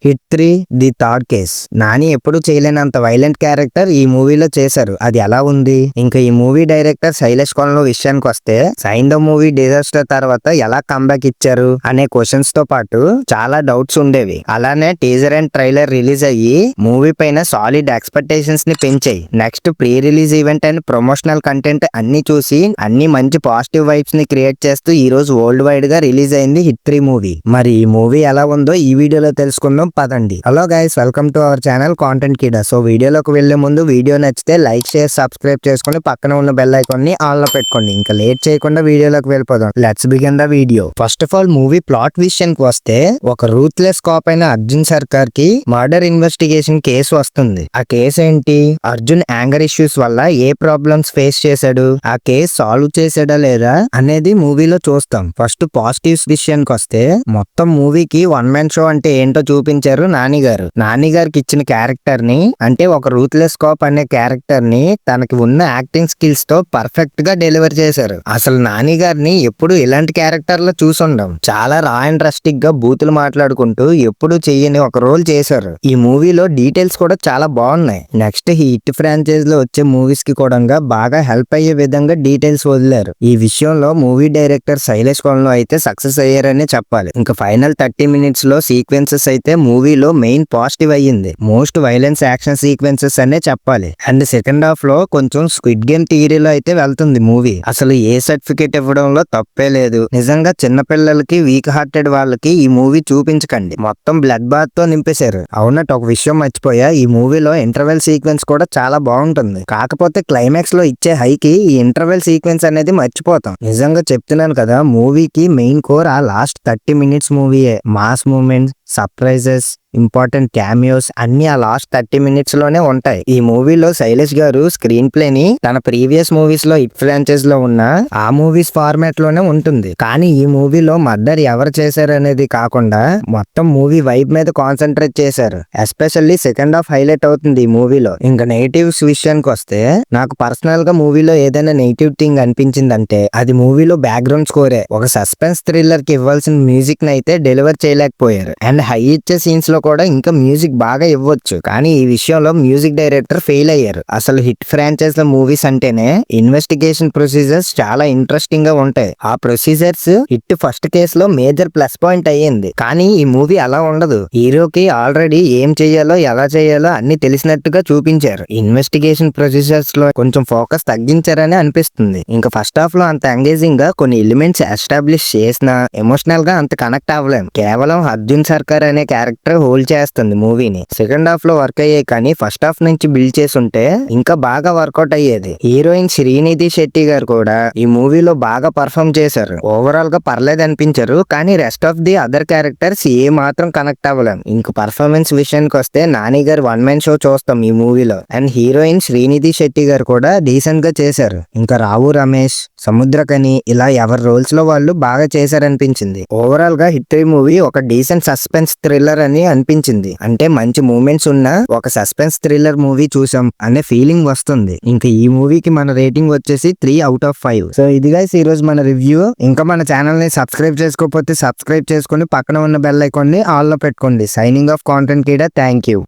Hit 3 the third case. Nani ఎప్పుడు చేయలేనంత violent character ఈ మూవీలో చేశారు. అది ఎలా ఉంది? ఇంకా ఈ మూవీ డైరెక్టర్ శైలేష్ కొనలో విషయానికి వస్తే సైంధవ్ మూవీ డిజాస్టర్ తర్వాత ఎలా కంబ్యాక్ ఇచ్చారు అనే క్వశ్చన్స్ తో పాటు చాలా డౌట్స్ ఉండేవి. అలానే టీజర్ అండ్ ట్రైలర్ రిలీజ్ అయ్యి మూవీ పైన సాలిడ్ ఎక్స్పెక్టేషన్స్ ని పెంచాయి. Next pre release event and promotional content అన్ని చూసి అన్ని మంచి పాజిటివ్ వైబ్స్ ని క్రియేట్ చేస్తూ ఈ రోజు వరల్డ్ వైడ్ గా రిలీజ్ అయింది హిట్ 3 మూవీ. మరి ఈ మూవీ ఎలా ఉందో ఈ వీడియోలో తెలుసుకుందాం పదండి. Hello guys, welcome to our channel content Kida. So వీడియోలోకి వెళ్లే ముందు వీడియో నచ్చితే లైక్ షేర్ సబ్స్క్రైబ్ చేసుకుని పక్కన ఉన్న బెల్ ఐకాన్ ని ఆన్ లో పెట్టుకోండి. ఇంకా లేట్ చేయకుండా వీడియోలోకి వెళ్ళిపోదాం. Let's begin the video. First of all movie plot విషయానికి వస్తే ఒక రూత్లెస్ కాప్ అయిన అర్జున్ సర్కార్ కి మర్డర్ ఇన్వెస్టిగేషన్ కేసు వస్తుంది. ఆ కేసు ఏంటి? అర్జున్ యాంగర్ ఇష్యూస్ వల్ల ఏ ప్రాబ్లమ్స్ ఫేస్ చేశాడు, ఆ కేసు సాల్వ్ చేసాడా లేదా అనేది మూవీలో చూస్తాం. ఫస్ట్ పాజిటివ్స్ విషయానికి వస్తే మొత్తం మూవీకి వన్ మ్యాన్ షో అంటే ఏంటో చూపించారు నాని గారికి ఇచ్చిన క్యారెక్టర్ ని, అంటే ఒక రూత్లెస్ కాప్ అనే క్యారెక్టర్ ని తనకి ఉన్న యాక్టింగ్ స్కిల్స్ తో పర్ఫెక్ట్ గా డెలివర్ చేశారు. అసలు నాని గారిని ఎప్పుడు ఇలాంటి క్యారెక్టర్ లో చూసుండం. చాలా రా అండ్ రస్టిక్ గా బూతులు మాట్లాడుకుంటూ ఎప్పుడు చెయ్యని ఒక రోల్ చేశారు. ఈ మూవీలో డీటెయిల్స్ కూడా చాలా బాగున్నాయి. నెక్స్ట్ హిట్ ఫ్రాంచైజ్ లో వచ్చే మూవీస్ కి కూడా బాగా హెల్ప్ అయ్యే విధంగా డీటెయిల్స్ వదిలారు. ఈ విషయంలో మూవీ డైరెక్టర్ శైలేష్ కొనలో అయితే సక్సెస్ అయ్యారనే చెప్పాలి. ఇంకా ఫైనల్ 30 minutes లో సీక్వెన్సెస్ అయితే మూవీలో మెయిన్ పాజిటివ్ అయ్యింది. మోస్ట్ వైలెన్స్ యాక్షన్ సీక్వెన్సెస్ అనే చెప్పాలి. అండ్ సెకండ్ హాఫ్ లో కొంచెం స్క్విడ్ గేమ్ థియరీలో అయితే వెళ్తుంది మూవీ. అసలు ఏ సర్టిఫికేట్ ఇవ్వడంలో తప్పే లేదు. నిజంగా చిన్న పిల్లలకి, వీక్ హార్టెడ్ వాళ్ళకి ఈ మూవీ చూపించకండి. మొత్తం బ్లడ్ బాత్ తో నింపేశారు. అవునట్టు ఒక విషయం మర్చిపోయా, ఈ మూవీలో ఇంటర్వెల్ సీక్వెన్స్ కూడా చాలా బాగుంటుంది. కాకపోతే క్లైమాక్స్ లో ఇచ్చే హైకి ఈ ఇంటర్వెల్ సీక్వెన్స్ అనేది మర్చిపోతాం. నిజంగా చెప్తున్నాను కదా, మూవీకి మెయిన్ కోర్ ఆ లాస్ట్ 30 minutes మూవీయే. Mass moments, surprises, important cameos అన్ని ఆ లాస్ట్ 30 minutes లోనే ఉంటాయి. ఈ మూవీలో శైలేష్ గారు స్క్రీన్ ప్లే ని తన ప్రీవియస్ మూవీస్ లో హిట్ ఫ్రాంచైజ్ లో ఉన్న ఆ మూవీస్ ఫార్మాట్ లోనే ఉంటుంది. కానీ ఈ మూవీలో మర్డర్ ఎవరు చేశారు అనేది కాకుండా మొత్తం మూవీ వైబ్ మీద కాన్సన్ట్రేట్ చేశారు. ఎస్పెషల్లీ సెకండ్ హాఫ్ హైలైట్ అవుతుంది ఈ మూవీలో. ఇంకా నెగిటివ్స్ విషయానికి వస్తే నాకు పర్సనల్ గా మూవీలో ఏదైనా నెగిటివ్ థింగ్ అనిపించిందంటే అది మూవీలో బ్యాక్గ్రౌండ్ స్కోరే. ఒక సస్పెన్స్ థ్రిల్లర్ కి ఇవ్వాల్సిన మ్యూజిక్ ని అయితే డెలివర్ చేయలేకపోయారు. అండ్ హై ఇచ్చే సీన్స్ లో కూడా ఇంకా మ్యూజిక్ బాగా ఇవ్వచ్చు, కానీ ఈ విషయంలో మ్యూజిక్ డైరెక్టర్ ఫెయిల్ అయ్యారు. అసలు హిట్ ఫ్రాంచైజ్ లో మూవీస్ అంటేనే ఇన్వెస్టిగేషన్ ప్రొసీజర్స్ చాలా ఇంట్రెస్టింగ్ గా ఉంటాయి. ఆ ప్రొసీజర్స్ హిట్ ఫస్ట్ కేసు లో మేజర్ ప్లస్ పాయింట్ అయ్యింది. కానీ ఈ మూవీ అలా ఉండదు. హీరోకి ఆల్రెడీ ఏం చెయ్యాలో, ఎలా చేయాలో అన్ని తెలిసినట్టుగా చూపించారు. ఇన్వెస్టిగేషన్ ప్రొసీజర్స్ లో కొంచెం ఫోకస్ తగ్గించారని అనిపిస్తుంది. ఇంకా ఫస్ట్ హాఫ్ లో అంత ఎంగేజింగ్ గా కొన్ని ఎలిమెంట్స్ ఎస్టాబ్లిష్ చేసినా ఎమోషనల్ గా అంత కనెక్ట్ అవ్వలేం. కేవలం అర్జున్ సర్కార్ అనే క్యారెక్టర్ హోల్డ్ చేస్తుంది మూవీని. సెకండ్ హాఫ్ లో వర్క్ అయ్యాయి, కానీ ఫస్ట్ హాఫ్ నుంచి బిల్డ్ చేసి ఉంటే ఇంకా బాగా వర్కౌట్ అయ్యేది. హీరోయిన్ శ్రీనిధి శెట్టి గారు కూడా ఈ మూవీలో బాగా పర్ఫామ్ చేశారు. ఓవరాల్ గా పర్లేదు అనిపించారు, కానీ rest of the other characters ఏ మాత్రం కనెక్ట్ అవ్వలేం. ఇంక పర్ఫార్మెన్స్ విషయానికి వస్తే నాని గారు వన్ మ్యాన్ షో చూస్తాం ఈ మూవీలో. అండ్ హీరోయిన్ శ్రీనిధి శెట్టి గారు కూడా డీసెంట్ గా చేశారు. ఇంకా రావు రమేష్, సముద్రకని ఇలా ఎవరి రోల్స్ లో వాళ్ళు బాగా చేశారనిపించింది. ఓవరాల్ గా హిట్ 3 మూవీ ఒక డీసెంట్ సస్పెన్స్ థ్రిల్లర్ అని అనిపించింది. అంటే మంచి మూమెంట్స్ ఉన్న ఒక సస్పెన్స్ థ్రిల్లర్ మూవీ చూసాం అనే ఫీలింగ్ వస్తుంది. ఇంకా ఈ మూవీకి మన రేటింగ్ వచ్చేసి 3/5. సో ఇది గైస్ ఈ రోజు మన రివ్యూ. ఇంకా మన ఛానల్ ని సబ్స్క్రైబ్ చేసుకోకపోతే సబ్స్క్రైబ్ చేసుకుని పక్కన ఉన్న బెల్ ఐకాన్ ని ఆల్ లో పెట్టుకోండి. Signing off content Kida. Thank you.